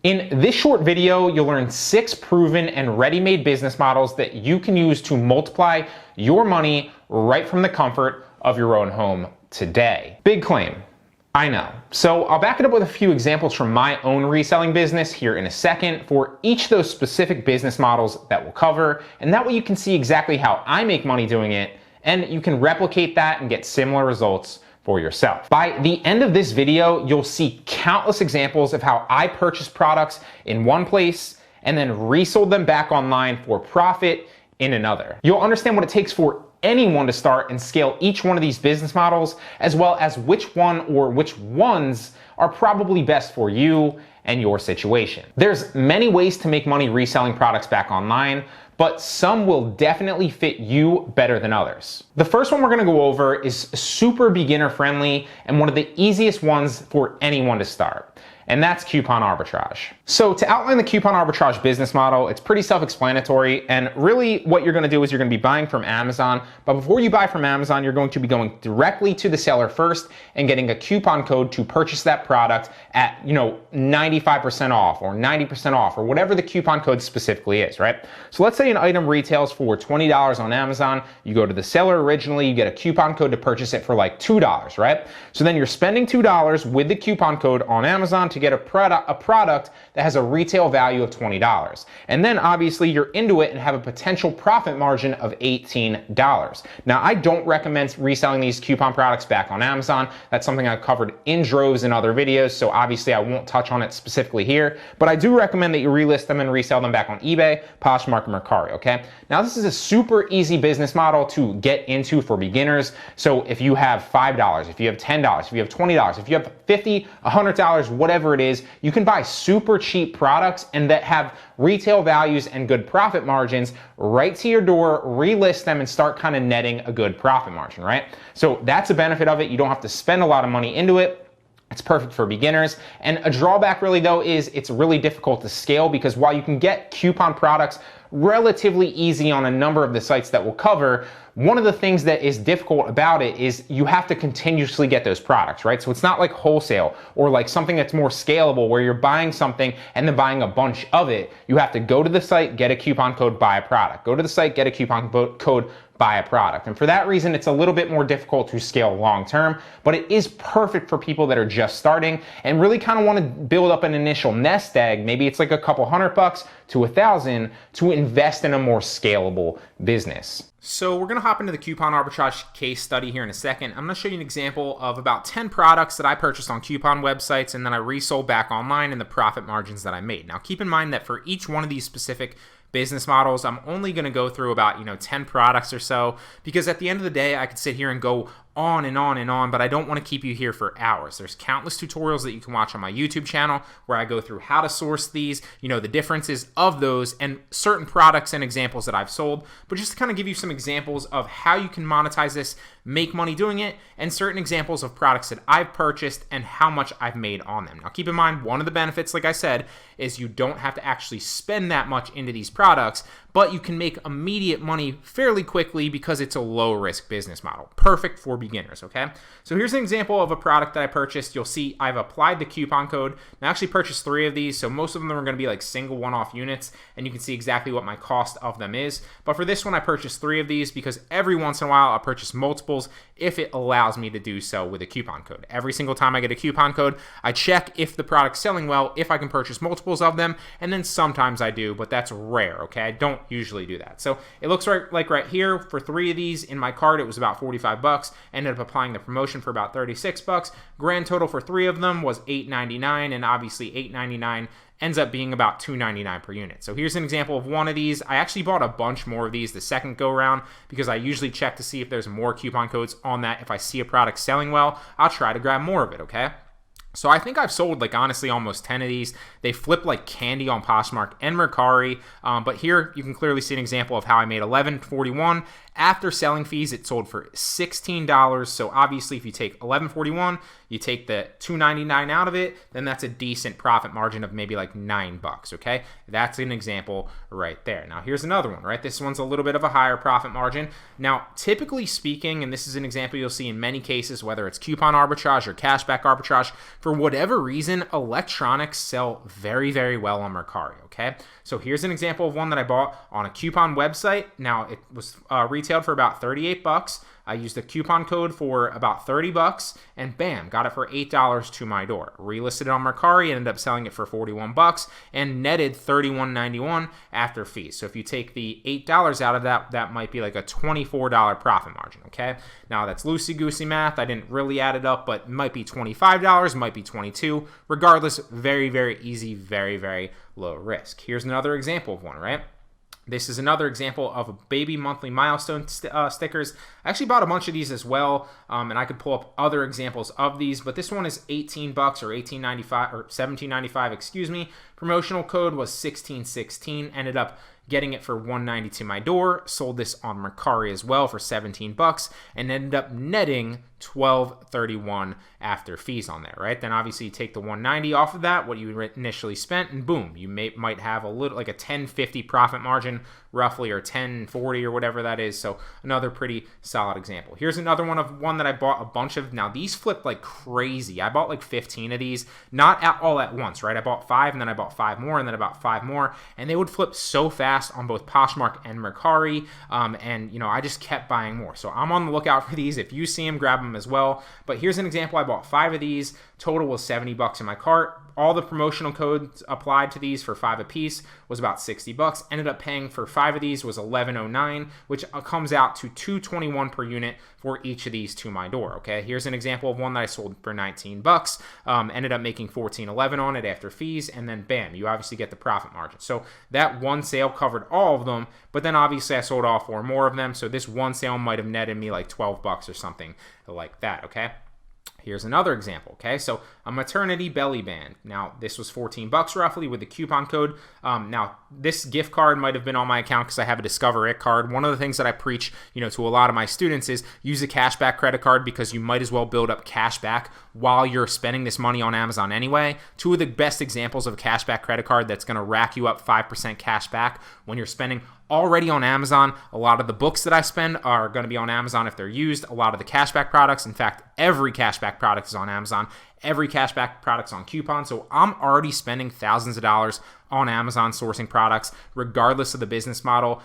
In this short video, you'll learn 6 proven and ready-made business models that you can use to multiply your money right from the comfort of your own home today. Big claim, I know. So I'll back it up with a few examples from my own reselling business here in a second for each of those specific business models that we'll cover, and that way you can see exactly how I make money doing it, and you can replicate that and get similar results for yourself. By the end of this video, you'll see countless examples of how I purchased products in one place and then resold them back online for profit in another. You'll understand what it takes for anyone to start and scale each one of these business models, as well as which one or which ones are probably best for you and your situation. There's many ways to make money reselling products back online, but some will definitely fit you better than others. The first one we're gonna go over is super beginner friendly and one of the easiest ones for anyone to start, and that's coupon arbitrage. So to outline the coupon arbitrage business model, it's pretty self-explanatory, and really what you're gonna do is you're gonna be buying from Amazon, but before you buy from Amazon, you're going to be going directly to the seller first and getting a coupon code to purchase that product at 95% off or 90% off or whatever the coupon code specifically is, right? So let's say an item retails for $20 on Amazon, you go to the seller originally, you get a coupon code to purchase it for like $2, right? So then you're spending $2 with the coupon code on Amazon to get a product that has a retail value of $20. And then obviously you're into it and have a potential profit margin of $18. Now I don't recommend reselling these coupon products back on Amazon. That's something I've covered in droves in other videos, so obviously I won't touch on it specifically here, but I do recommend that you relist them and resell them back on eBay, Poshmark, and Mercari, okay? Now this is a super easy business model to get into for beginners. So if you have $5, if you have $10, if you have $20, if you have $50, $100, whatever it is, you can buy super cheap products and that have retail values and good profit margins right to your door, relist them, and start kind of netting a good profit margin, right? So that's a benefit of it. You don't have to spend a lot of money into it. It's perfect for beginners. And a drawback really though is it's really difficult to scale, because while you can get coupon products relatively easy on a number of the sites that we'll cover, one of the things that is difficult about it is you have to continuously get those products, right? So it's not like wholesale or like something that's more scalable where you're buying something and then buying a bunch of it. You have to go to the site, get a coupon code, buy a product. Go to the site, get a coupon code, buy a product. And for that reason, it's a little bit more difficult to scale long term, but it is perfect for people that are just starting and really kind of want to build up an initial nest egg. Maybe it's like a couple $100 to $1,000 to invest in a more scalable business. So we're going to hop into the coupon arbitrage case study here in a second. I'm going to show you an example of about 10 products that I purchased on coupon websites and then I resold back online and the profit margins that I made. Now keep in mind that for each one of these specific business models, I'm only going to go through about 10 products or so, because at the end of the day I could sit here and go on and on and on, but I don't want to keep you here for hours. There's countless tutorials that you can watch on my YouTube channel where I go through how to source these, the differences of those and certain products and examples that I've sold, but just to kind of give you some examples of how you can monetize this, make money doing it, and certain examples of products that I've purchased and how much I've made on them. Now keep in mind, one of the benefits, like I said, is you don't have to actually spend that much into these products, but you can make immediate money fairly quickly because it's a low risk business model. Perfect for beginners, okay? So here's an example of a product that I purchased. You'll see I've applied the coupon code. I actually purchased 3 of these, so most of them are going to be like single one-off units, and you can see exactly what my cost of them is. But for this one, I purchased 3 of these because every once in a while I'll purchase multiples if it allows me to do so with a coupon code. Every single time I get a coupon code, I check if the product's selling well, if I can purchase multiples of them, and then sometimes I do, but that's rare, okay? I don't usually do that. So it looks like right here, for 3 of these in my cart, it was about $45. Ended up applying the promotion for about $36. Grand total for 3 of them was $8.99, and obviously $8.99 ends up being about $2.99 per unit. So here's an example of one of these. I actually bought a bunch more of these the second go around because I usually check to see if there's more coupon codes on that. If I see a product selling well, I'll try to grab more of it, okay? So I think I've sold honestly almost 10 of these. They flip like candy on Poshmark and Mercari, but here you can clearly see an example of how I made $11.41 After selling fees, it sold for $16. So obviously if you take $11.41, you take the $2.99 out of it, then that's a decent profit margin of maybe like $9, okay? That's an example right there. Now here's another one, right? This one's a little bit of a higher profit margin. Now, typically speaking, and this is an example you'll see in many cases, whether it's coupon arbitrage or cashback arbitrage, for whatever reason, electronics sell very, very well on Mercari, okay? So here's an example of one that I bought on a coupon website. Now, it was retailed for about $38. I used a coupon code for about $30 and bam, got it for $8 to my door. Relisted it on Mercari, ended up selling it for $41 and netted $31.91 after fees. So if you take the $8 out of that, that might be like a $24 profit margin, okay? Now that's loosey-goosey math. I didn't really add it up, but it might be $25, might be $22. Regardless, very, very easy, very, very low risk. Here's another example of one, right? This is another example of a baby monthly milestone stickers. I actually bought a bunch of these as well, and I could pull up other examples of these, but this one is $18 or $18.95 or $17.95, excuse me. Promotional code was 1616, ended up getting it for $190 to my door. Sold this on Mercari as well for $17 and ended up netting $12.31 after fees on there, right? Then obviously you take the $190 off of that, what you initially spent, and boom, you might have a little like a $10.50 profit margin roughly, or $10.40 or whatever that is. So another pretty solid example. Here's another one that I bought a bunch of. Now these flipped like crazy. I bought like 15 of these, not all at once, right? I bought 5 and then I bought 5 more and then I bought 5 more, and they would flip so fast on both Poshmark and Mercari, and you know, I just kept buying more. So I'm on the lookout for these. If you see them, grab them as well. But here's an example. I bought 5 of these. Total was $70 in my cart. All the promotional codes applied to these for 5 a piece was about $60. Ended up paying for 5 of these was $11.09, which comes out to $2.21 per unit for each of these to my door. Okay, here's an example of one that I sold for $19. Ended up making $14.11 on it after fees, and then bam, you obviously get the profit margin. So that one sale covered all of them, but then obviously I sold all 4 more of them. So this one sale might have netted me like $12 or something like that. Okay. Here's another example, okay? So a maternity belly band. Now, this was $14 roughly with the coupon code. Now, this gift card might have been on my account because I have a Discover It card. One of the things that I preach, to a lot of my students is use a cashback credit card, because you might as well build up cashback while you're spending this money on Amazon anyway. 2 of the best examples of a cashback credit card that's going to rack you up 5% cashback when you're spending already on Amazon. A lot of the books that I spend are going to be on Amazon if they're used. A lot of the cashback products, in fact, every cashback product is on Amazon. Every cashback product's on coupon. So I'm already spending thousands of dollars on Amazon sourcing products, regardless of the business model.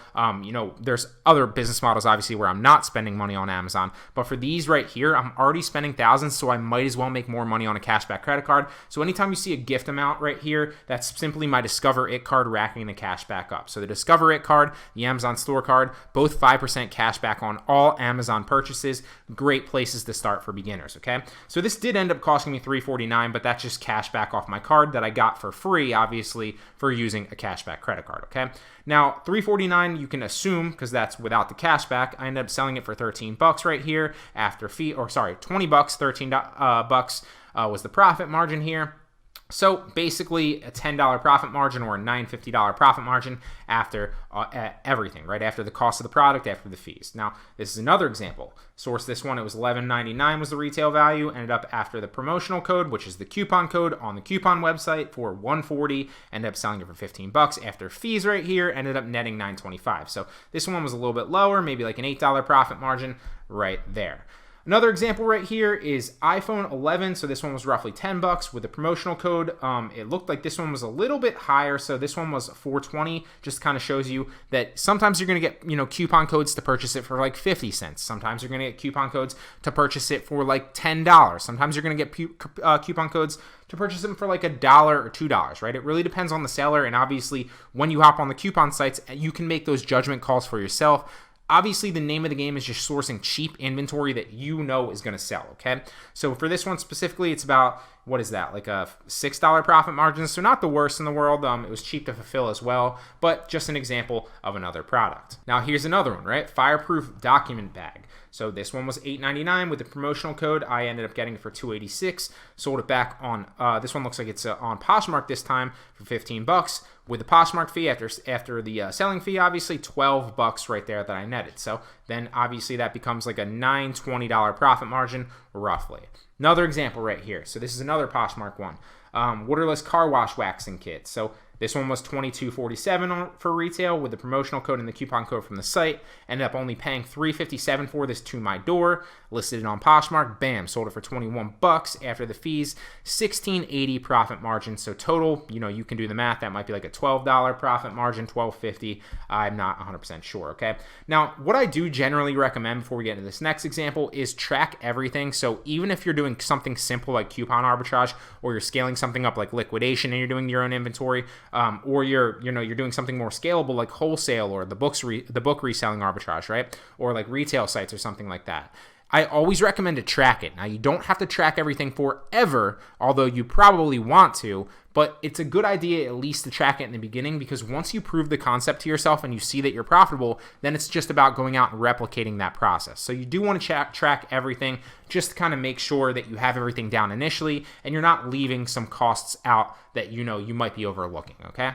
There's other business models, obviously, where I'm not spending money on Amazon. But for these right here, I'm already spending thousands, so I might as well make more money on a cashback credit card. So anytime you see a gift amount right here, that's simply my Discover It card racking the cash back up. So the Discover It card, the Amazon store card, both 5% cash back on all Amazon purchases. Great places to start for beginners, okay? So this did end up costing me $3.49, but that's just cash back off my card that I got for free, obviously, for using a cashback credit card, okay? Now, $3.49, you can assume, because that's without the cashback, I ended up selling it for $13 right here after fee, or sorry, $20, $13 was the profit margin here. So basically a $10 profit margin or a $9.50 profit margin after everything, right? After the cost of the product, after the fees. Now, this is another example. Source this one, it was $11.99 was the retail value. Ended up after the promotional code, which is the coupon code on the coupon website, for $140. Ended up selling it for $15. After fees right here, ended up netting $9.25. So this one was a little bit lower, maybe like an $8 profit margin right there. Another example right here is iPhone 11. So this one was roughly $10 with the promotional code. It looked like this one was a little bit higher. So this one was $420. Just kind of shows you that sometimes you're going to get, coupon codes to purchase it for like 50 cents. Sometimes you're going to get coupon codes to purchase it for like $10. Sometimes you're going to get coupon codes to purchase them for like $1 or $2, right? It really depends on the seller. And obviously when you hop on the coupon sites, you can make those judgment calls for yourself. Obviously, the name of the game is just sourcing cheap inventory that you know is going to sell, okay? So for this one specifically, it's about, what is that, like a $6 profit margin? So not the worst in the world. It was cheap to fulfill as well, but just an example of another product. Now here's another one, right? Fireproof document bag. So this one was $8.99 with the promotional code. I ended up getting it for $2.86. Sold it back on, this one looks like it's on Poshmark this time for $15. With the Poshmark fee, after the selling fee, obviously $12 right there that I netted. So then obviously that becomes like a $9, $20 profit margin roughly. Another example right here. So this is another Poshmark one. Waterless car wash waxing kit. So this one was $22.47 for retail with the promotional code and the coupon code from the site. Ended up only paying $3.57 for this to my door. Listed it on Poshmark. Bam, sold it for $21 after the fees. $16.80 profit margin. So total, you can do the math. That might be like a $12 profit margin, $12.50. I'm not 100% sure, okay? Now, what I do generally recommend before we get into this next example is track everything. So even if you're doing something simple like coupon arbitrage, or you're scaling something up like liquidation and you're doing your own inventory, or you're doing something more scalable like wholesale or the book reselling arbitrage, right? Or like retail sites or something like that. I always recommend to track it. Now, you don't have to track everything forever, although you probably want to, but it's a good idea at least to track it in the beginning, because once you prove the concept to yourself and you see that you're profitable, then it's just about going out and replicating that process. So you do want to track everything, just to kind of make sure that you have everything down initially and you're not leaving some costs out that you might be overlooking, okay?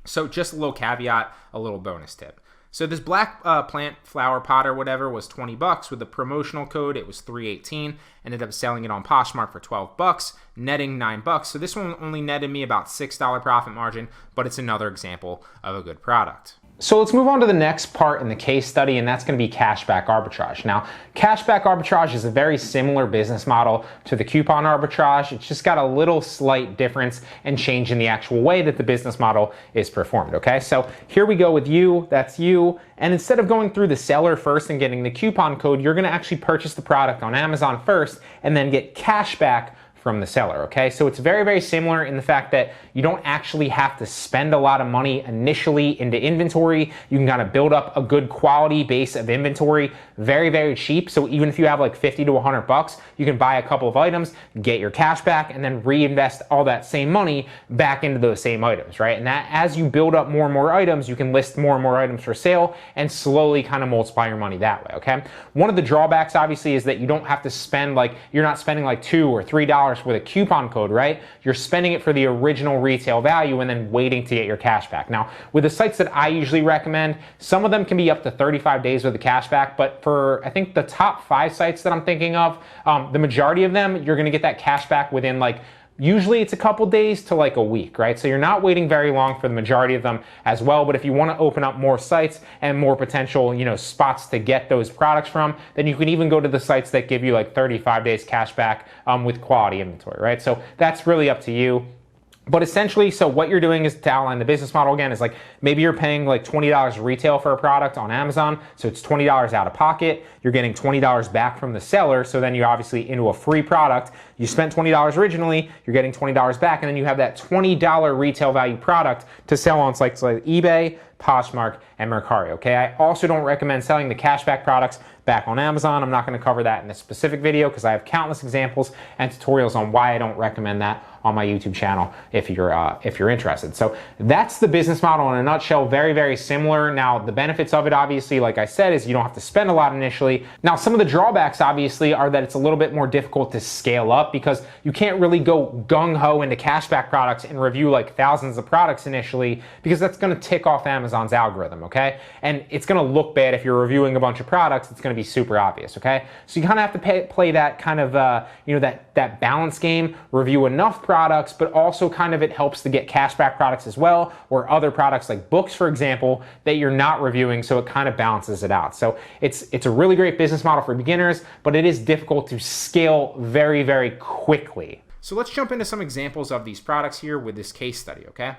So just a little caveat, a little bonus tip. So this black plant flower pot or whatever was $20 with the promotional code. It was $3.18. Ended up selling it on Poshmark for $12, netting $9. So this one only netted me about $6 profit margin, but it's another example of a good product. So let's move on to the next part in the case study, and that's going to be cashback arbitrage. Now, cashback arbitrage is a very similar business model to the coupon arbitrage. It's just got a little slight difference and change in the actual way that the business model is performed, okay? So here we go with you, that's you, and instead of going through the seller first and getting the coupon code, you're going to actually purchase the product on Amazon first and then get cashback from the seller, okay? So it's very, very similar in the fact that you don't actually have to spend a lot of money initially into inventory. You can kind of build up a good quality base of inventory very, very cheap. So even if you have like 50 to $100, you can buy a couple of items, get your cash back, and then reinvest all that same money back into those same items, right? And that as you build up more and more items, you can list more and more items for sale and slowly kind of multiply your money that way, okay? One of the drawbacks obviously is that you don't have to spend you're not spending like $2 or $3 with a coupon code, right? You're spending it for the original retail value and then waiting to get your cash back. Now, with the sites that I usually recommend, some of them can be up to 35 days with the cash back, but for I think the top 5 sites that I'm thinking of, the majority of them, you're gonna get that cash back within usually it's a couple days to like a week, right? So you're not waiting very long for the majority of them as well. But if you want to open up more sites and more potential, spots to get those products from, then you can even go to the sites that give you like 35 days cash back with quality inventory, right? So that's really up to you. But essentially, so what you're doing is, to outline the business model again, is maybe you're paying like $20 retail for a product on Amazon. So it's $20 out of pocket. You're getting $20 back from the seller. So then you're obviously into a free product. You spent $20 originally, you're getting $20 back, and then you have that $20 retail value product to sell on sites like eBay, Poshmark, and Mercari, okay? I also don't recommend selling the cashback products back on Amazon. I'm not gonna cover that in this specific video because I have countless examples and tutorials on why I don't recommend that on my YouTube channel if you're interested. So that's the business model in a nutshell. Very, very similar. Now, the benefits of it, obviously, like I said, is you don't have to spend a lot initially. Now, some of the drawbacks, obviously, are that it's a little bit more difficult to scale up because you can't really go gung-ho into cashback products and review like thousands of products initially, because that's gonna tick off Amazon's algorithm, okay? And it's gonna look bad if you're reviewing a bunch of products. It's gonna be super obvious, okay? So you kind of have to play that kind of, that balance game, review enough products, but also kind of it helps to get cashback products as well, or other products like books, for example, that you're not reviewing, so it kind of balances it out. So it's a really great business model for beginners, but it is difficult to scale very, very quickly. So let's jump into some examples of these products here with this case study, okay?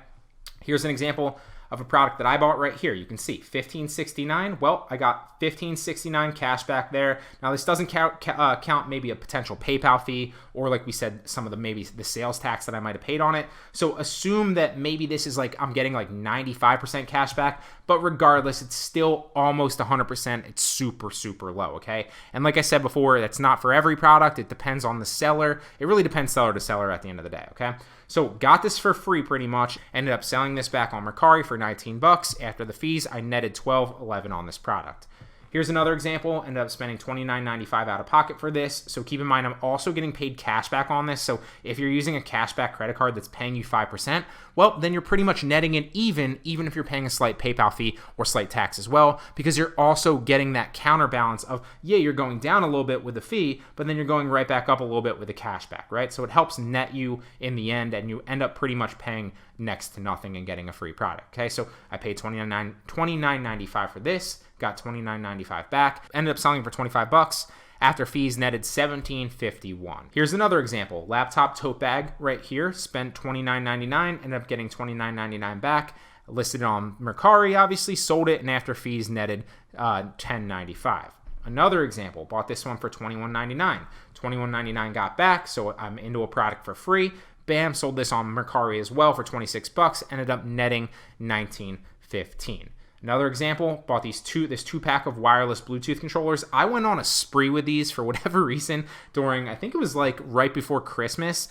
Here's an example of a product that I bought right here. You can see $15.69. Well, I got $15.69 cash back there. Now, this doesn't count maybe a potential PayPal fee, or like we said, some of maybe the sales tax that I might have paid on it. So assume that maybe this is I'm getting 95% cash back, but regardless, it's still almost 100%. It's super, super low, okay? And like I said before, that's not for every product. It depends on the seller. It really depends seller to seller at the end of the day, okay? So got this for free pretty much. Ended up selling this back on Mercari for $19. After the fees, I netted $12.11 on this product. Here's another example. Ended up spending $29.95 out of pocket for this. So keep in mind, I'm also getting paid cash back on this. So if you're using a cashback credit card that's paying you 5%, well, then you're pretty much netting it even if you're paying a slight PayPal fee or slight tax as well, because you're also getting that counterbalance of, yeah, you're going down a little bit with the fee, but then you're going right back up a little bit with the cash back, right? So it helps net you in the end, and you end up pretty much paying next to nothing and getting a free product. Okay, so I paid $29.95 for this, got $29.95 back, ended up selling for $25. After fees netted $17.51. Here's another example. Laptop tote bag right here, spent $29.99, ended up getting $29.99 back. Listed it on Mercari, obviously, sold it, and after fees netted $10.95. Another example, bought this one for $21.99. $21.99 got back, so I'm into a product for free. Bam, sold this on Mercari as well for $26, ended up netting $19.15. Another example, bought this two-pack of wireless Bluetooth controllers. I went on a spree with these for whatever reason during, I think it was like right before Christmas.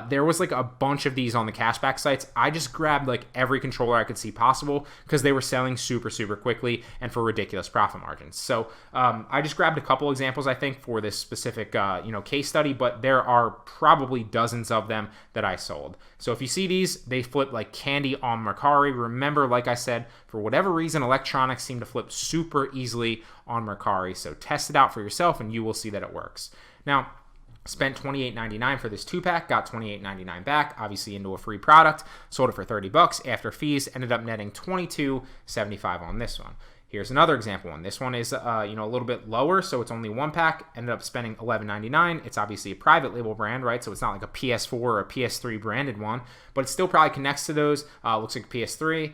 There was like a bunch of these on the cashback sites. I just grabbed like every controller I could see possible because they were selling super, super quickly and for ridiculous profit margins. So I just grabbed a couple examples, I think, for this specific case study, but there are probably dozens of them that I sold. So if you see these, they flip like candy on Mercari. Remember, like I said, for whatever reason, electronics seem to flip super easily on Mercari. So test it out for yourself and you will see that it works. Now, spent $28.99 for this two-pack, got $28.99 back, obviously into a free product, sold it for $30 after fees, ended up netting $22.75 on this one. Here's another example one. This one is a little bit lower, so it's only one pack. Ended up spending $11.99. It's obviously a private label brand, right? So it's not like a PS4 or a PS3 branded one, but it still probably connects to those. Looks like a PS3.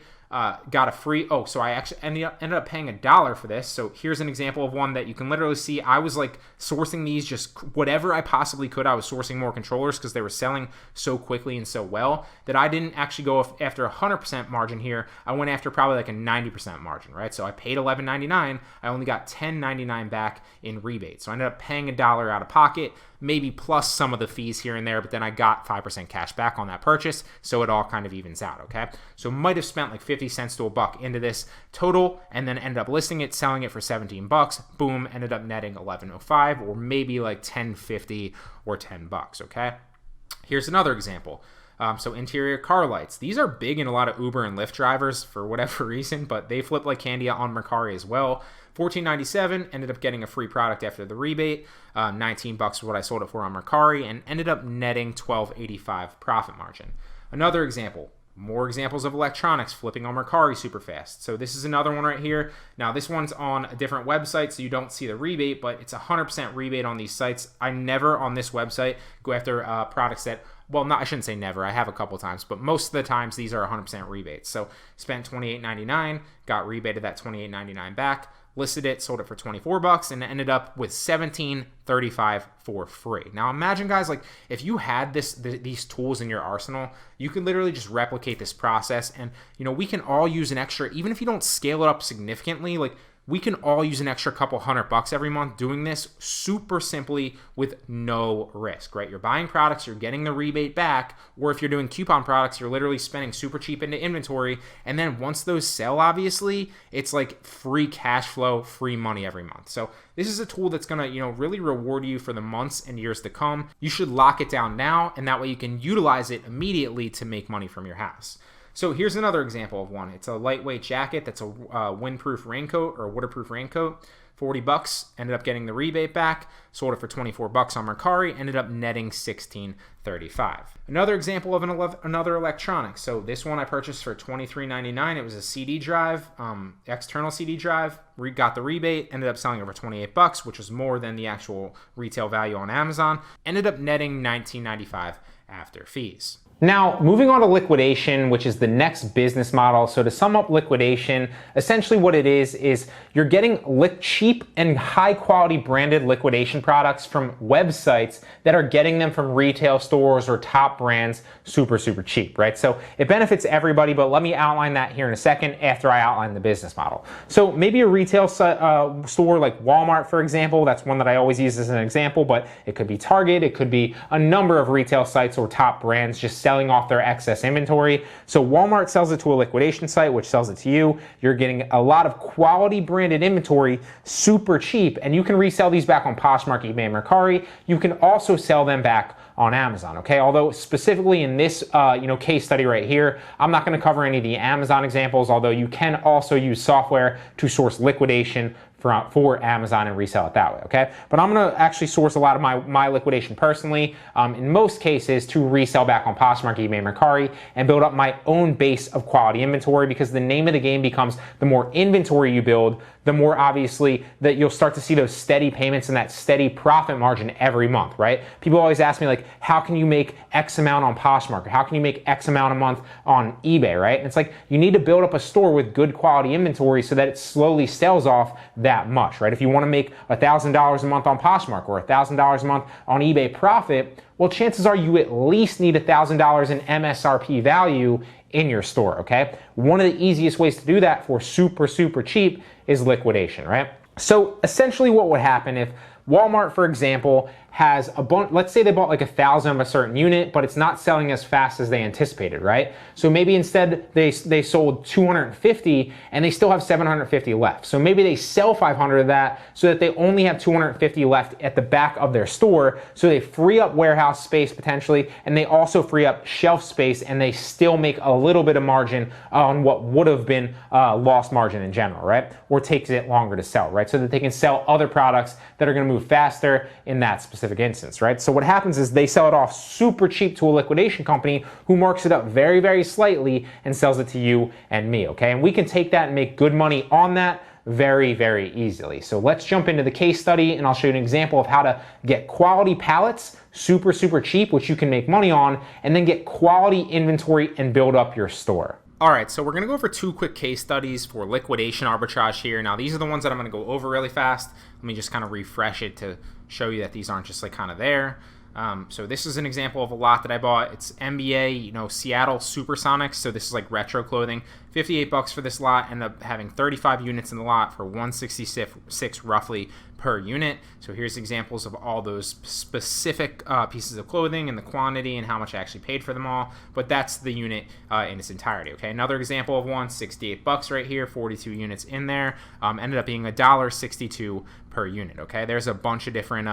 Got a free, so I actually ended up paying $1 for this. So here's an example of one that you can literally see. I was like sourcing these just whatever I possibly could. I was sourcing more controllers because they were selling so quickly and so well that I didn't actually go after 100% margin here. I went after probably like a 90% margin, right? So I paid $11.99. I only got $10.99 back in rebate. So I ended up paying $1 out of pocket, maybe plus some of the fees here and there, but then I got 5% cash back on that purchase, so it all kind of evens out, okay? So might have spent like 50 cents to $1 into this total, and then ended up listing it, selling it for $17. Boom, ended up netting $11.05, or maybe like $10.50 or $10, okay? Here's another example. So interior car lights. These are big in a lot of Uber and Lyft drivers for whatever reason, but they flip like candy on Mercari as well. $14.97, ended up getting a free product after the rebate. $19 is what I sold it for on Mercari, and ended up netting $12.85 profit margin. Another example. More examples of electronics flipping on Mercari super fast. So this is another one right here. Now this one's on a different website, so you don't see the rebate, but it's 100% rebate on these sites. I never on this website go after products that, well, I shouldn't say never. I have a couple times, but most of the times these are 100% rebates. So spent $28.99, got rebated that $28.99 back. Listed it, sold it for $24, and ended up with $17.35 for free. Now imagine, guys, like if you had these tools in your arsenal, you could literally just replicate this process, and we can all use an extra, even if you don't scale it up significantly, like we can all use an extra couple $100 every month doing this super simply with no risk, right? You're buying products, you're getting the rebate back, or if you're doing coupon products, you're literally spending super cheap into inventory, and then once those sell, obviously, it's like free cash flow, free money every month. So this is a tool that's gonna, really reward you for the months and years to come. You should lock it down now, and that way you can utilize it immediately to make money from your house. So here's another example of one. It's a lightweight jacket that's a windproof raincoat or waterproof raincoat. $40, ended up getting the rebate back, sold it for $24 on Mercari, ended up netting $16.35. Another example of another electronic. So this one I purchased for $23.99. It was a CD drive, external CD drive. Got the rebate, ended up selling it for $28, which was more than the actual retail value on Amazon. Ended up netting $19.95 after fees. Now, moving on to liquidation, which is the next business model. So to sum up liquidation, essentially what it is you're getting cheap and high quality branded liquidation products from websites that are getting them from retail stores or top brands super, super cheap, right? So it benefits everybody, but let me outline that here in a second after I outline the business model. So maybe a retail store like Walmart, for example, that's one that I always use as an example, but it could be Target, it could be a number of retail sites or top brands just selling off their excess inventory. So Walmart sells it to a liquidation site, which sells it to you. You're getting a lot of quality branded inventory super cheap, and you can resell these back on Poshmark, eBay, and Mercari. You can also sell them back on Amazon, okay? Although specifically in this case study right here, I'm not going to cover any of the Amazon examples, although you can also use software to source liquidation for Amazon and resell it that way, okay? But I'm gonna actually source a lot of my liquidation personally, in most cases, to resell back on Poshmark, eBay, Mercari, and build up my own base of quality inventory, because the name of the game becomes the more inventory you build, the more obviously that you'll start to see those steady payments and that steady profit margin every month, right? People always ask me, like, how can you make X amount on Poshmark? Or how can you make X amount a month on eBay, right? And it's like, you need to build up a store with good quality inventory so that it slowly sells off that much, right? If you want to make $1,000 a month on Poshmark or $1,000 a month on eBay profit, well, chances are you at least need $1,000 in MSRP value in your store, okay? One of the easiest ways to do that for super, super cheap is liquidation, right? So essentially what would happen if Walmart, for example, has a bunch, let's say they bought like 1,000 of a certain unit, but it's not selling as fast as they anticipated, right? So maybe instead they sold 250 and they still have 750 left. So maybe they sell 500 of that so that they only have 250 left at the back of their store. So they free up warehouse space potentially, and they also free up shelf space, and they still make a little bit of margin on what would have been lost margin in general, right? Or takes it longer to sell, right? So that they can sell other products that are gonna move faster in that specific instance, right? So what happens is they sell it off super cheap to a liquidation company who marks it up very, very slightly and sells it to you and me, okay? And we can take that and make good money on that very, very easily. So let's jump into the case study, and I'll show you an example of how to get quality pallets super, super cheap, which you can make money on, and then get quality inventory and build up your store. All right, so we're gonna go over two quick case studies for liquidation arbitrage here. Now, these are the ones that I'm gonna go over really fast. Let me just kind of refresh it to show you that these aren't just like kind of there. So this is an example of a lot that I bought. It's NBA, Seattle Supersonics. So this is like retro clothing. $58 for this lot. Ended up having 35 units in the lot for $166 roughly per unit. So here's examples of all those specific pieces of clothing and the quantity and how much I actually paid for them all. But that's the unit in its entirety. Okay, another example of one, $68 right here, 42 units in there. Ended up being $1.62 per unit. Okay, there's a bunch of different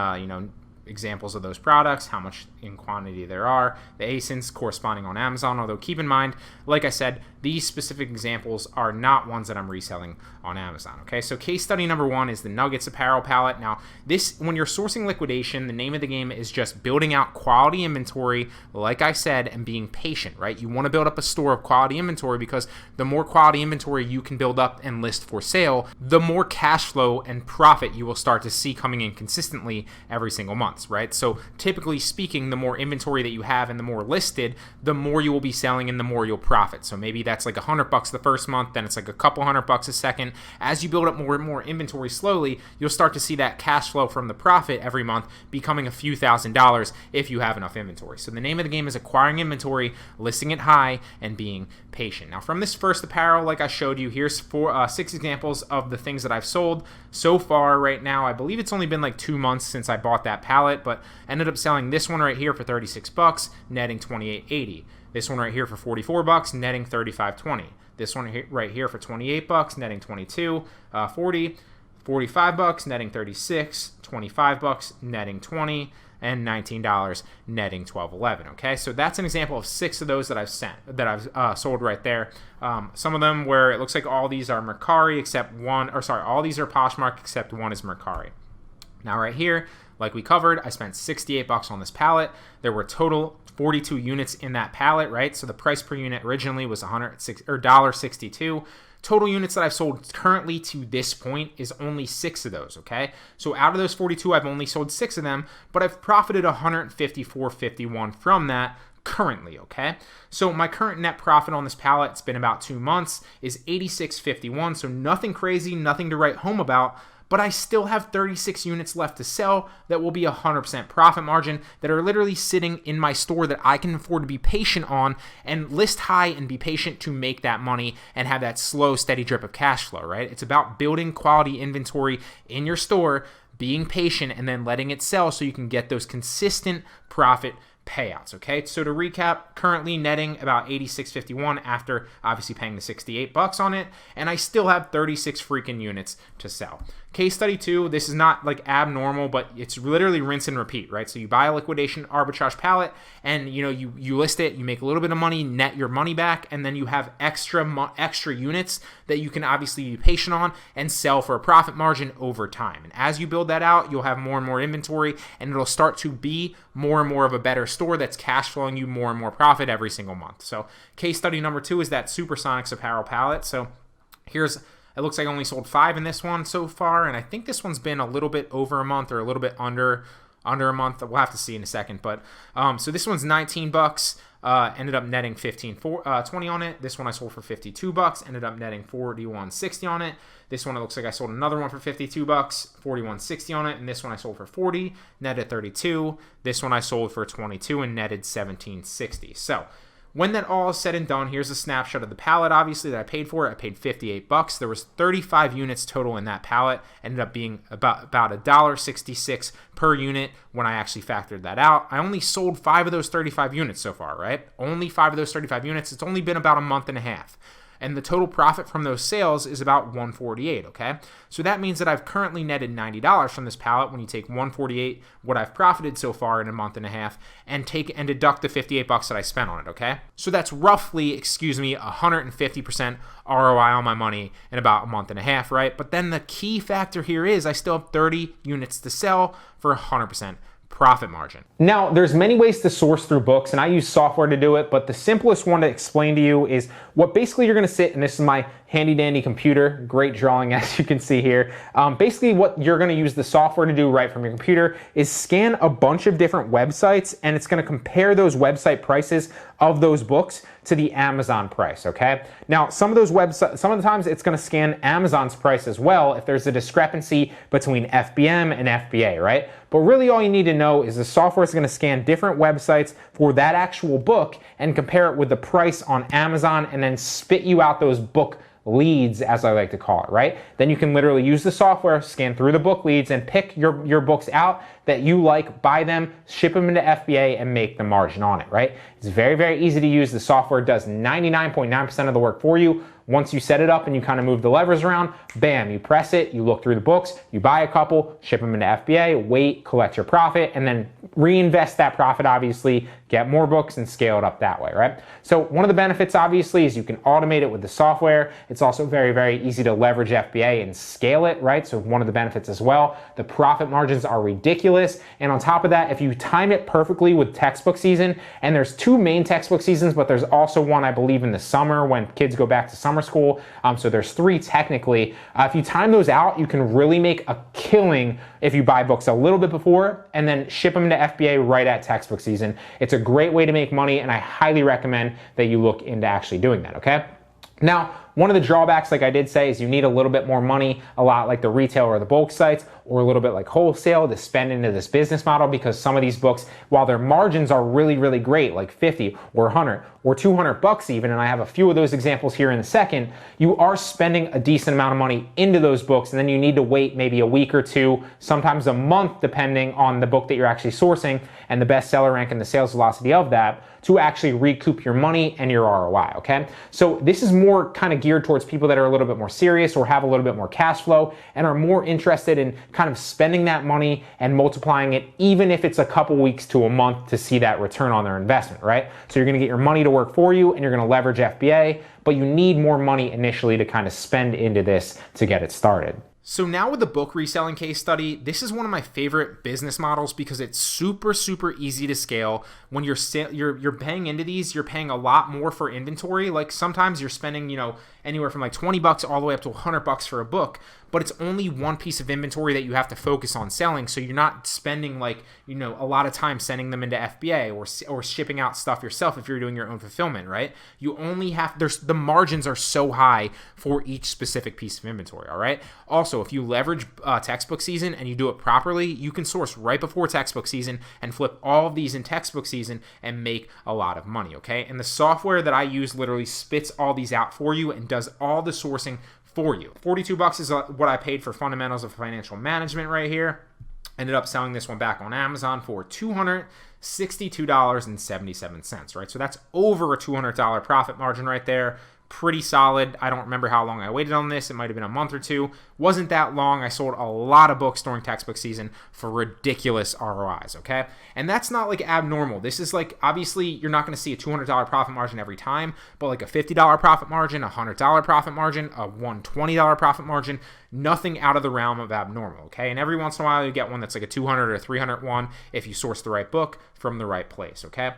examples of those products, how much in quantity there are, the ASINs corresponding on Amazon, although keep in mind, like I said, these specific examples are not ones that I'm reselling on Amazon, okay? So case study number one is the Nuggets apparel palette. Now, this, when you're sourcing liquidation, the name of the game is just building out quality inventory, like I said, and being patient, right? You want to build up a store of quality inventory because the more quality inventory you can build up and list for sale, the more cash flow and profit you will start to see coming in consistently every single month, right? So typically speaking, the more inventory that you have and the more listed, the more you will be selling and the more you'll profit. So maybe that's like $100 the first month, then it's like a couple $100 a second. As you build up more and more inventory slowly, you'll start to see that cash flow from the profit every month becoming a few $1,000s if you have enough inventory. So the name of the game is acquiring inventory, listing it high, and being patient. Now from this first apparel, like I showed you, here's 6 examples of the things that I've sold so far right now. I believe it's only been like 2 months since I bought that pallet, but ended up selling this one right here for $36, netting $28.80. This one right here for $44, netting $35.20. This one right here for $28, netting $22.40. $45, netting $36. $25, netting $20. And $19, netting $12.11. Okay, so that's an example of 6 of those that I've sold right there. Some of them where it looks like all these are Mercari except one, or sorry, all these are Poshmark except one is Mercari. Now right here, like we covered, I spent $68 on this pallet. There were total 42 units in that pallet, right? So the price per unit originally was $1.62. Total units that I've sold currently to this point is only 6 of those, okay? So out of those 42, I've only sold 6 of them, but I've profited $154.51 from that currently, okay? So my current net profit on this pallet, it's been about 2 months, is $86.51, so nothing crazy, nothing to write home about, but I still have 36 units left to sell that will be 100% profit margin that are literally sitting in my store that I can afford to be patient on and list high and be patient to make that money and have that slow, steady drip of cash flow, right? It's about building quality inventory in your store, being patient, and then letting it sell so you can get those consistent profit payouts, okay? So to recap, currently netting about $86.51 after obviously paying the $68 on it, and I still have 36 freaking units to sell. Case study 2, this is not like abnormal, but it's literally rinse and repeat, right? So you buy a liquidation arbitrage pallet and you list it, you make a little bit of money, net your money back, and then you have extra units that you can obviously be patient on and sell for a profit margin over time. And as you build that out, you'll have more and more inventory, and it'll start to be more and more of a better store that's cash flowing you more and more profit every single month. So case study number 2 is that Supersonics apparel pallet. So it looks like I only sold 5 in this one so far, and I think this one's been a little bit over a month or a little bit under a month. We'll have to see in a second. But so this one's $19. Ended up netting $15.20 on it. This one I sold for $52. Ended up netting $41.60 on it. This one, it looks like I sold another one for $52, $41.60 on it, and this one I sold for $40, netted $32. This one I sold for $22 and netted $17.60. So when that all is said and done, here's a snapshot of the pallet, obviously, that I paid for. I paid $58. There was 35 units total in that pallet. Ended up being about $1.66 per unit when I actually factored that out. I only sold 5 of those 35 units so far, right? Only 5 of those 35 units. It's only been about a month and a half. And the total profit from those sales is about $148, okay? So that means that I've currently netted $90 from this pallet when you take $148, what I've profited so far in a month and a half, and deduct the $58 that I spent on it, okay? So that's roughly, 150% ROI on my money in about a month and a half, right? But then the key factor here is I still have 30 units to sell for 100% profit margin. Now, there's many ways to source through books, and I use software to do it, but the simplest one to explain to you is what basically you're gonna sit, and this is my handy dandy computer, great drawing as you can see here. Basically what you're gonna use the software to do right from your computer is scan a bunch of different websites, and it's gonna compare those website prices of those books to the Amazon price, okay? Now, some of the times it's gonna scan Amazon's price as well if there's a discrepancy between FBM and FBA, right? But really all you need to know is the software is gonna scan different websites for that actual book and compare it with the price on Amazon and then spit you out those book leads, as I like to call it, right? Then you can literally use the software, scan through the book leads, and pick your books out that you like, buy them, ship them into FBA, and make the margin on it, right? It's very, very easy to use. The software does 99.9% of the work for you. Once you set it up and you kind of move the levers around, bam, you press it, you look through the books, you buy a couple, ship them into FBA, wait, collect your profit, and then reinvest that profit, obviously, get more books and scale it up that way, right? So one of the benefits, obviously, is you can automate it with the software. It's also very, very easy to leverage FBA and scale it, right? So one of the benefits as well, the profit margins are ridiculous. And on top of that, if you time it perfectly with textbook season, and there's 2 main textbook seasons, but there's also one, I believe, in the summer when kids go back to summer school. So there's 3 technically. If you time those out, you can really make a killing if you buy books a little bit before and then ship them to FBA right at textbook season. It's a great way to make money, and I highly recommend that you look into actually doing that, okay? Now, one of the drawbacks, like I did say, is you need a little bit more money, a lot like the retail or the bulk sites, or a little bit like wholesale to spend into this business model, because some of these books, while their margins are really, really great, like 50 or 100 or $200 even, and I have a few of those examples here in a second, you are spending a decent amount of money into those books, and then you need to wait maybe a week or 2, sometimes a month, depending on the book that you're actually sourcing and the bestseller rank and the sales velocity of that, to actually recoup your money and your ROI, okay? So this is more kind of geared towards people that are a little bit more serious or have a little bit more cash flow and are more interested in kind of spending that money and multiplying it, even if it's a couple weeks to a month, to see that return on their investment, right? So you're gonna get your money to work for you, and you're gonna leverage FBA, but you need more money initially to kind of spend into this to get it started. So now with the book reselling case study, this is one of my favorite business models because it's super, super easy to scale. When you're paying into these, you're paying a lot more for inventory. Like sometimes you're spending, anywhere from like $20 all the way up to $100 for a book, but it's only one piece of inventory that you have to focus on selling. So you're not spending a lot of time sending them into FBA or shipping out stuff yourself if you're doing your own fulfillment, right? You only have, the margins are so high for each specific piece of inventory, all right? Also, if you leverage textbook season and you do it properly, you can source right before textbook season and flip all of these in textbook season and make a lot of money, okay? And the software that I use literally spits all these out for you and does all the sourcing for you. $42 is what I paid for Fundamentals of Financial Management right here. Ended up selling this one back on Amazon for $262.77, right? So that's over a $200 profit margin right there. pretty solid. I don't remember how long I waited on this. It might have been a month or two. Wasn't that long. I sold a lot of books during textbook season for ridiculous ROIs, okay? And that's not like abnormal. This is like, obviously, you're not going to see a $200 profit margin every time, but like a $50 profit margin, a $100 profit margin, a $120 profit margin, nothing out of the realm of abnormal, okay? And every once in a while, you get one that's like a 200 or 300 one if you source the right book from the right place, okay?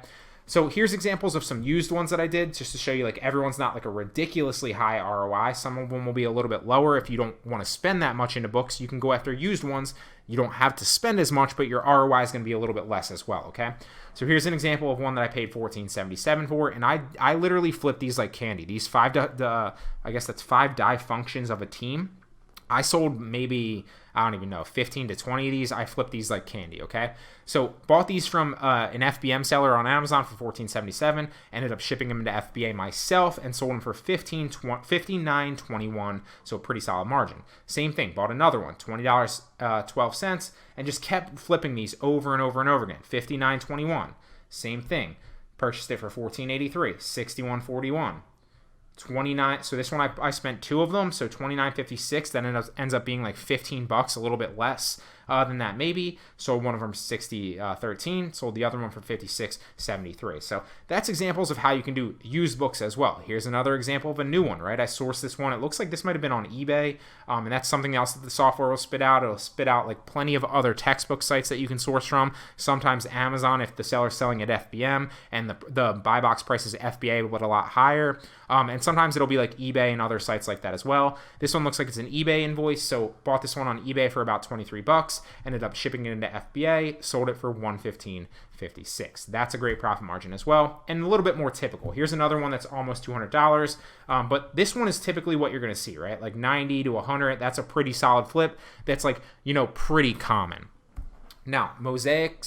So here's examples of some used ones that I did just to show you like everyone's not like a ridiculously high ROI. Some of them will be a little bit lower. If you don't want to spend that much into books, you can go after used ones. You don't have to spend as much, but your ROI is going to be a little bit less as well, okay? So here's an example of one that I paid $14.77 for, and I literally flipped these like candy. These I guess that's 5 die functions of a team. I sold maybe, I don't even know, 15 to 20 of these. I flipped these like candy, okay? So bought these from an FBM seller on Amazon for $14.77, ended up shipping them into FBA myself and sold them for $59.21, so a pretty solid margin. Same thing, bought another one, $20.12, and just kept flipping these over and over and over again. $59.21, same thing. Purchased it for $14.83, $61.41. 29. So this one I spent 2 of them, so $29.56. Then it ends up being like $15, a little bit less than that maybe. Sold one of them for $60.13. Sold the other one for $56.73. So that's examples of how you can do used books as well. Here's another example of a new one, right? I sourced this one. It looks like this might have been on eBay, and that's something else that the software will spit out. It'll spit out like plenty of other textbook sites that you can source from. Sometimes Amazon if the seller's selling at FBM and the buy box price is FBA but a lot higher. And sometimes it'll be like eBay and other sites like that as well. This one looks like it's an eBay invoice, so bought this one on eBay for about $23, ended up shipping it into FBA, sold it for $115.56. That's a great profit margin as well, and a little bit more typical. Here's another one that's almost $200, but this one is typically what you're going to see, right? Like 90 to 100, that's a pretty solid flip. That's like, pretty common. Now, Mosaic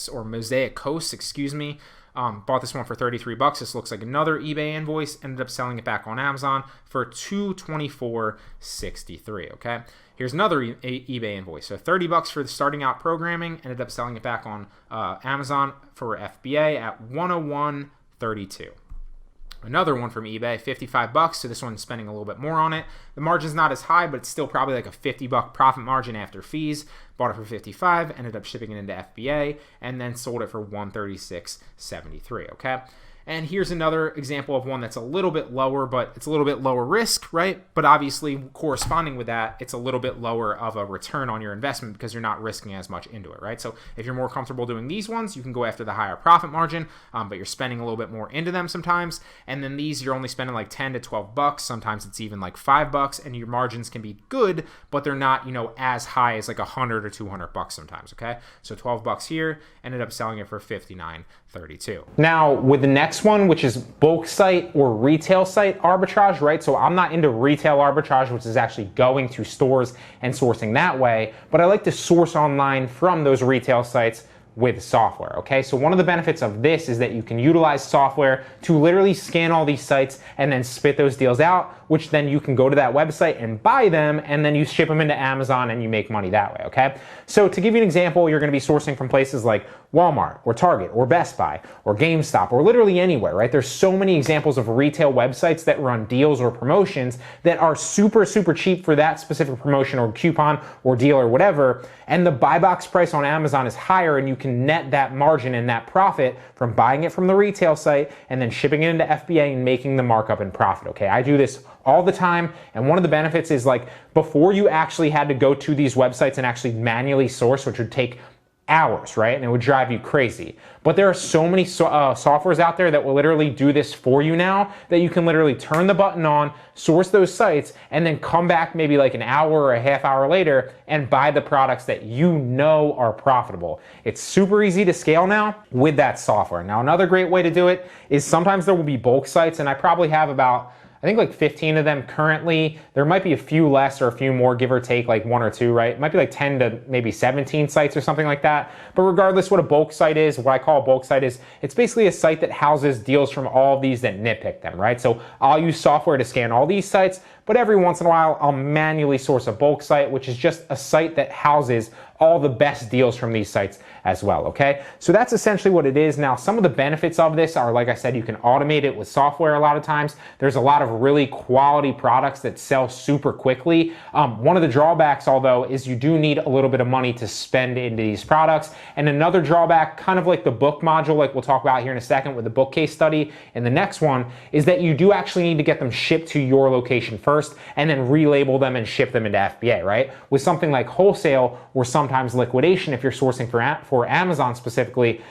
Coast, excuse me, bought this one for $33. This looks like another eBay invoice. Ended up selling it back on Amazon for $224.63. Okay, here's another eBay invoice. So $30 for the starting out programming. Ended up selling it back on Amazon for FBA at $101.32. Another one from eBay, $55. So this one's spending a little bit more on it. The margin's not as high, but it's still probably like a $50 profit margin after fees. Bought it for $55, ended up shipping it into FBA, and then sold it for $136.73. Okay. And here's another example of one that's a little bit lower, but it's a little bit lower risk, right? But obviously corresponding with that, it's a little bit lower of a return on your investment because you're not risking as much into it, right? So if you're more comfortable doing these ones, you can go after the higher profit margin, but you're spending a little bit more into them sometimes. And then these, you're only spending like 10 to 12 bucks. Sometimes it's even like $5, and your margins can be good, but they're not, as high as like 100 or 200 bucks sometimes, okay? So 12 bucks here, ended up selling it for $59.32. Now with the next one, which is bulk site or retail site arbitrage, right? So I'm not into retail arbitrage, which is actually going to stores and sourcing that way, but I like to source online from those retail sites with software, okay? So one of the benefits of this is that you can utilize software to literally scan all these sites and then spit those deals out, which then you can go to that website and buy them, and then you ship them into Amazon and you make money that way, okay? So to give you an example, you're gonna be sourcing from places like Walmart or Target or Best Buy or GameStop or literally anywhere, right? There's so many examples of retail websites that run deals or promotions that are super, super cheap for that specific promotion or coupon or deal or whatever, and the buy box price on Amazon is higher, and you can net that margin and that profit from buying it from the retail site and then shipping it into FBA and making the markup and profit, okay? I do this all the time, and one of the benefits is like before you actually had to go to these websites and actually manually source, which would take hours, right? And it would drive you crazy. But there are so many softwares out there that will literally do this for you now that you can literally turn the button on, source those sites, and then come back maybe like an hour or a half hour later and buy the products that you know are profitable. It's super easy to scale now with that software. Now, another great way to do it is sometimes there will be bulk sites, and I probably have about I think like 15 of them currently. There might be a few less or a few more, give or take, like 1 or 2, right? It might be like 10 to maybe 17 sites or something like that. But regardless, what a bulk site is, what I call a bulk site is, it's basically a site that houses deals from all of these that nitpick them, right? So I'll use software to scan all these sites, but every once in a while, I'll manually source a bulk site, which is just a site that houses all the best deals from these sites as well, okay? So that's essentially what it is. Now, some of the benefits of this are, like I said, you can automate it with software a lot of times. There's a lot of really quality products that sell super quickly. One of the drawbacks, although, is you do need a little bit of money to spend into these products. And another drawback, kind of like the book module, like we'll talk about here in a second with the book case study and the next one, is that you do actually need to get them shipped to your location first and then relabel them and ship them into FBA, right? With something like wholesale or sometimes liquidation, if you're sourcing for Amazon specifically,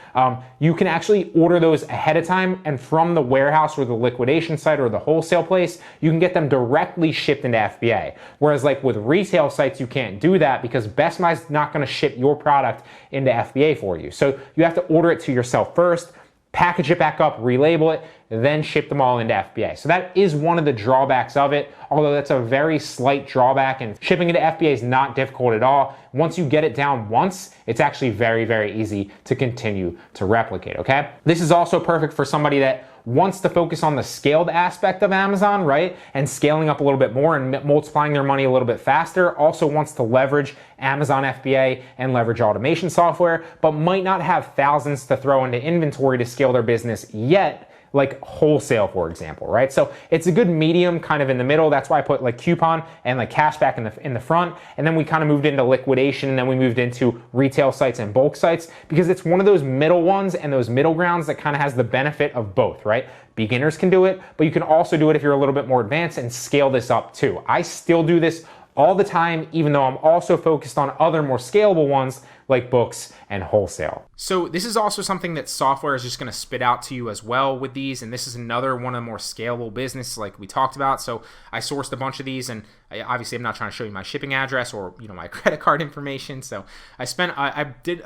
you can actually order those ahead of time, and from the warehouse or the liquidation site or the wholesale place, you can get them directly shipped into FBA. Whereas like with retail sites, you can't do that because Best Buy's not going to ship your product into FBA for you. So you have to order it to yourself first, package it back up, relabel it, then ship them all into FBA. So that is one of the drawbacks of it, although that's a very slight drawback, and shipping into FBA is not difficult at all. Once you get it down once, it's actually very, very easy to continue to replicate, okay? This is also perfect for somebody that wants to focus on the scaled aspect of Amazon, right? And scaling up a little bit more and multiplying their money a little bit faster. Also wants to leverage Amazon FBA and leverage automation software, but might not have thousands to throw into inventory to scale their business yet, like wholesale, for example, right? So it's a good medium kind of in the middle. That's why I put like coupon and like cashback in the front. And then we kind of moved into liquidation, and then we moved into retail sites and bulk sites, because it's one of those middle ones and those middle grounds that kind of has the benefit of both, right? Beginners can do it, but you can also do it if you're a little bit more advanced and scale this up too. I still do this all the time, even though I'm also focused on other more scalable ones like books and wholesale. So this is also something that software is just going to spit out to you as well with these, and this is another one of the more scalable businesses like we talked about. So I sourced a bunch of these, and obviously I'm not trying to show you my shipping address or my credit card information. So I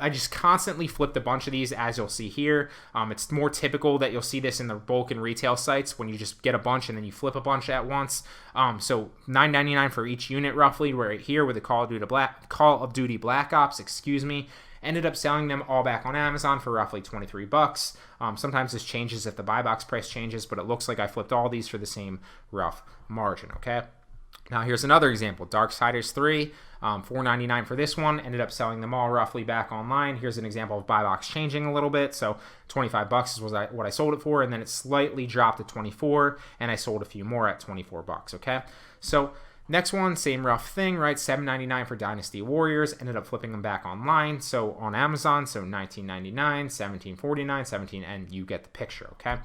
just constantly flipped a bunch of these, as you'll see here. It's more typical that you'll see this in the bulk and retail sites when you just get a bunch and then you flip a bunch at once. So $9.99 for each unit roughly, right here with the Call of Duty Black Ops, excuse me. Ended up selling them all back on Amazon for roughly $23. Sometimes this changes if the buy box price changes, but it looks like I flipped all these for the same rough margin, okay? Now here's another example, Darksiders 3, $4.99 for this one. Ended up selling them all roughly back online. Here's an example of buy box changing a little bit. So $25 is what I sold it for, and then it slightly dropped to 24, and I sold a few more at $24, okay? So next one, same rough thing, right? $7.99 for Dynasty Warriors. Ended up flipping them back online, so on Amazon, so $19.99, $17.49, $17, and you get the picture, okay?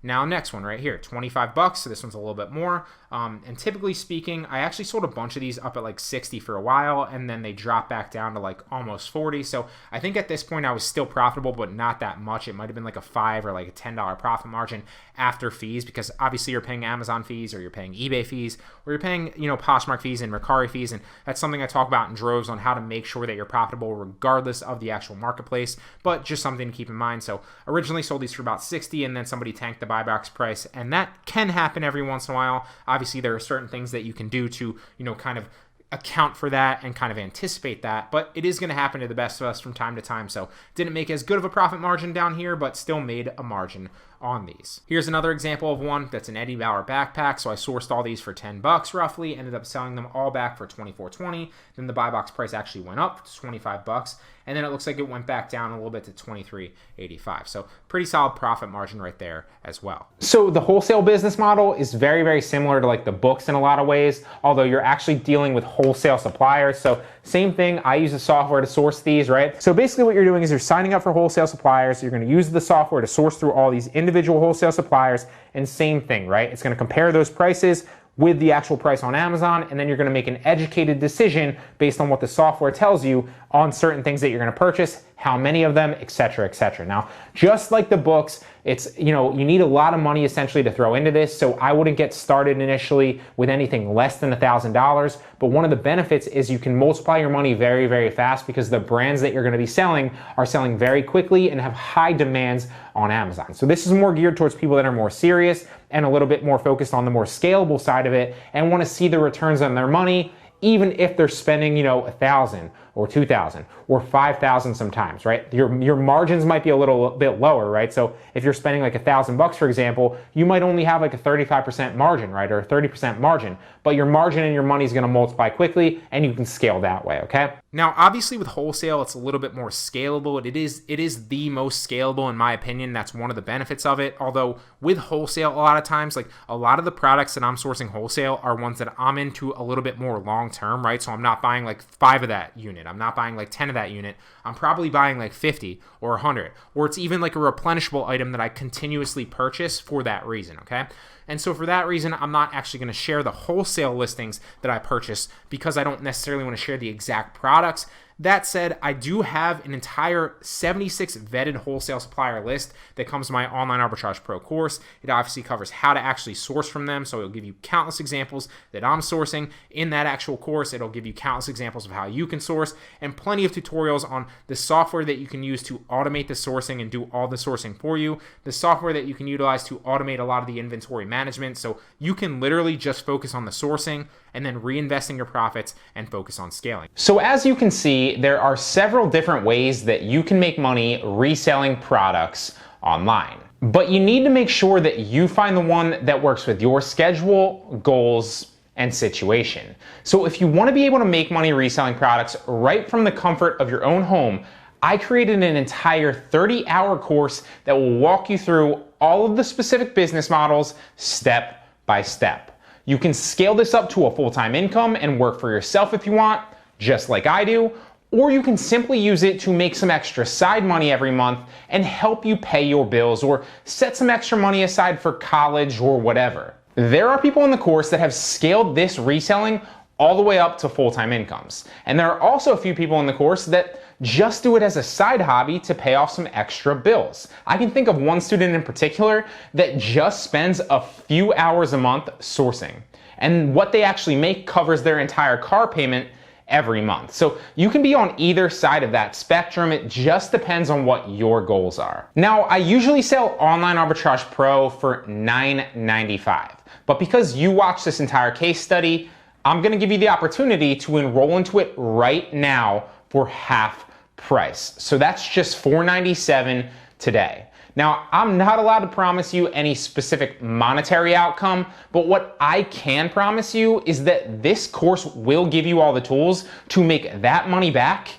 Now, next one right here, $25, so this one's a little bit more. And typically speaking, I actually sold a bunch of these up at like 60 for a while, and then they dropped back down to like almost 40. So I think at this point I was still profitable, but not that much. It might have been like a $5 or like a $10 profit margin after fees, because obviously you're paying Amazon fees, or you're paying eBay fees, or you're paying, Poshmark fees and Mercari fees. And that's something I talk about in droves on how to make sure that you're profitable regardless of the actual marketplace, but just something to keep in mind. So originally sold these for about 60, and then somebody tanked the buy box price, and that can happen every once in a while. Obviously there are certain things that you can do to kind of account for that and kind of anticipate that, but it is going to happen to the best of us from time to time. So didn't make as good of a profit margin down here, but still made a margin on these. Here's another example of one that's an Eddie Bauer backpack. So I sourced all these for $10 roughly, ended up selling them all back for $24.20. Then the buy box price actually went up to $25, and then it looks like it went back down a little bit to $23.85. So pretty solid profit margin right there as well. So the wholesale business model is very, very similar to like the books in a lot of ways, although you're actually dealing with wholesale suppliers. So same thing, I use the software to source these, right? So basically what you're doing is you're signing up for wholesale suppliers. You're going to use the software to source through all these individual wholesale suppliers, and same thing, right? It's going to compare those prices with the actual price on Amazon, and then you're going to make an educated decision based on what the software tells you on certain things that you're going to purchase, how many of them, etc., etc. Now, just like the books, it's, you need a lot of money essentially to throw into this, so I wouldn't get started initially with anything less than $1,000, but one of the benefits is you can multiply your money very, very fast, because the brands that you're going to be selling are selling very quickly and have high demands on Amazon. So this is more geared towards people that are more serious and a little bit more focused on the more scalable side of it and want to see the returns on their money, even if they're spending, $1,000 or $2,000 or $5,000 sometimes, right? Your margins might be a little bit lower, right? So if you're spending like $1,000, for example, you might only have like a 35% margin, right? Or a 30% margin. but your margin and your money is going to multiply quickly and you can scale that way, okay? Now, obviously with wholesale, it's a little bit more scalable. It is the most scalable in my opinion. That's one of the benefits of it. Although with wholesale, a lot of times, like a lot of the products that I'm sourcing wholesale are ones that I'm into a little bit more long-term, right? So I'm not buying like 5 of that unit. I'm not buying like 10 of that unit. I'm probably buying like 50 or 100, or it's even like a replenishable item that I continuously purchase for that reason, okay? And so for that reason, I'm not actually going to share the wholesale listings that I purchase because I don't necessarily want to share the exact products. That said, I do have an entire 76 vetted wholesale supplier list that comes to my Online Arbitrage Pro course. It obviously covers how to actually source from them. So it'll give you countless examples that I'm sourcing in that actual course. It'll give you countless examples of how you can source and plenty of tutorials on the software that you can use to automate the sourcing and do all the sourcing for you. The software that you can utilize to automate a lot of the inventory management. So you can literally just focus on the sourcing and then reinvesting your profits and focus on scaling. So as you can see, there are several different ways that you can make money reselling products online. But you need to make sure that you find the one that works with your schedule, goals, and situation. So if you want to be able to make money reselling products right from the comfort of your own home, I created an entire 30-hour course that will walk you through all of the specific business models step by step. You can scale this up to a full-time income and work for yourself if you want, just like I do, or you can simply use it to make some extra side money every month and help you pay your bills or set some extra money aside for college or whatever. There are people in the course that have scaled this reselling all the way up to full-time incomes. And there are also a few people in the course that just do it as a side hobby to pay off some extra bills. I can think of one student in particular that just spends a few hours a month sourcing. And what they actually make covers their entire car payment every month. So you can be on either side of that spectrum. It just depends on what your goals are. Now, I usually sell Online Arbitrage Pro for $9.95. But because you watched this entire case study, I'm going to give you the opportunity to enroll into it right now for half price. So that's just $4.97 today. Now, I'm not allowed to promise you any specific monetary outcome, but what I can promise you is that this course will give you all the tools to make that money back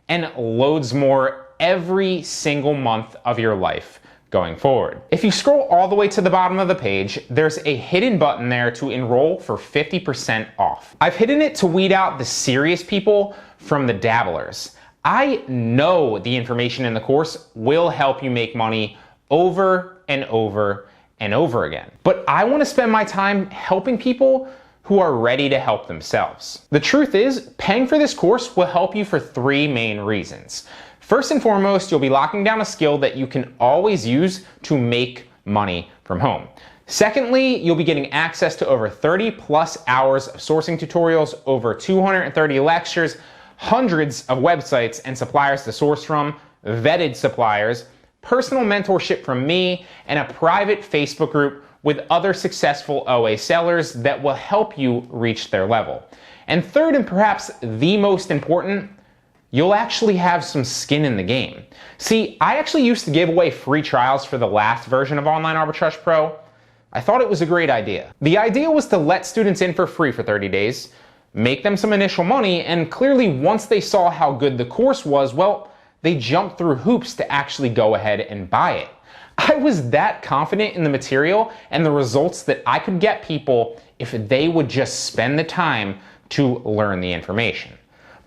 and loads more every single month of your life going forward. If you scroll all the way to the bottom of the page, there's a hidden button there to enroll for 50% off. I've hidden it to weed out the serious people from the dabblers. I know the information in the course will help you make money over and over and over again. But I want to spend my time helping people who are ready to help themselves. The truth is, paying for this course will help you for 3 main reasons. First and foremost, you'll be locking down a skill that you can always use to make money from home. Secondly, you'll be getting access to over 30 plus hours of sourcing tutorials, over 230 lectures, hundreds of websites and suppliers to source from, vetted suppliers, personal mentorship from me, and a private Facebook group with other successful OA sellers that will help you reach their level. And third, and perhaps the most important, you'll actually have some skin in the game. See, I actually used to give away free trials for the last version of Online Arbitrage Pro. I thought it was a great idea. The idea was to let students in for free for 30 days, make them some initial money, and clearly once they saw how good the course was, well, they jumped through hoops to actually go ahead and buy it. I was that confident in the material and the results that I could get people if they would just spend the time to learn the information.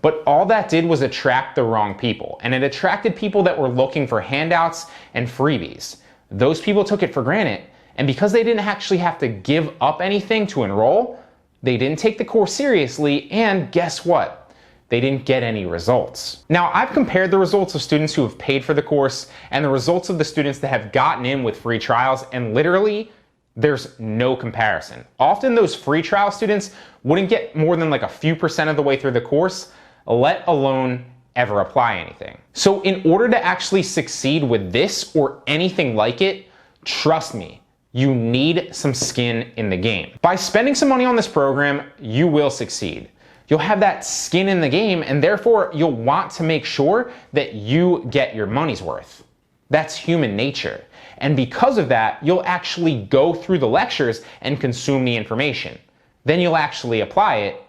But all that did was attract the wrong people, and it attracted people that were looking for handouts and freebies. Those people took it for granted, and because they didn't actually have to give up anything to enroll, they didn't take the course seriously, and guess what? They didn't get any results. Now, I've compared the results of students who have paid for the course and the results of the students that have gotten in with free trials, and literally, there's no comparison. Often those free trial students wouldn't get more than like a few % of the way through the course, let alone ever apply anything. So in order to actually succeed with this or anything like it, trust me, you need some skin in the game. By spending some money on this program, you will succeed. You'll have that skin in the game, and therefore you'll want to make sure that you get your money's worth. That's human nature. And because of that, you'll actually go through the lectures and consume the information. then you'll actually apply it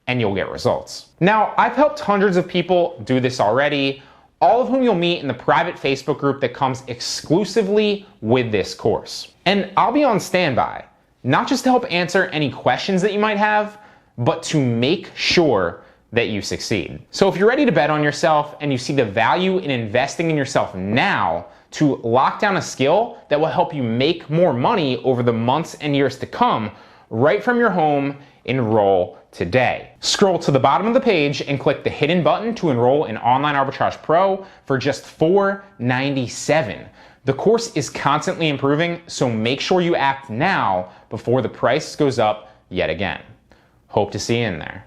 and you'll get results. Now, I've helped hundreds of people do this already, all of whom you'll meet in the private Facebook group that comes exclusively with this course. And I'll be on standby, not just to help answer any questions that you might have, but to make sure that you succeed. So if you're ready to bet on yourself and you see the value in investing in yourself now to lock down a skill that will help you make more money over the months and years to come, right from your home, enroll today. Scroll to the bottom of the page and click the hidden button to enroll in Online Arbitrage Pro for just $497. The course is constantly improving, so make sure you act now before the price goes up yet again. Hope to see you in there.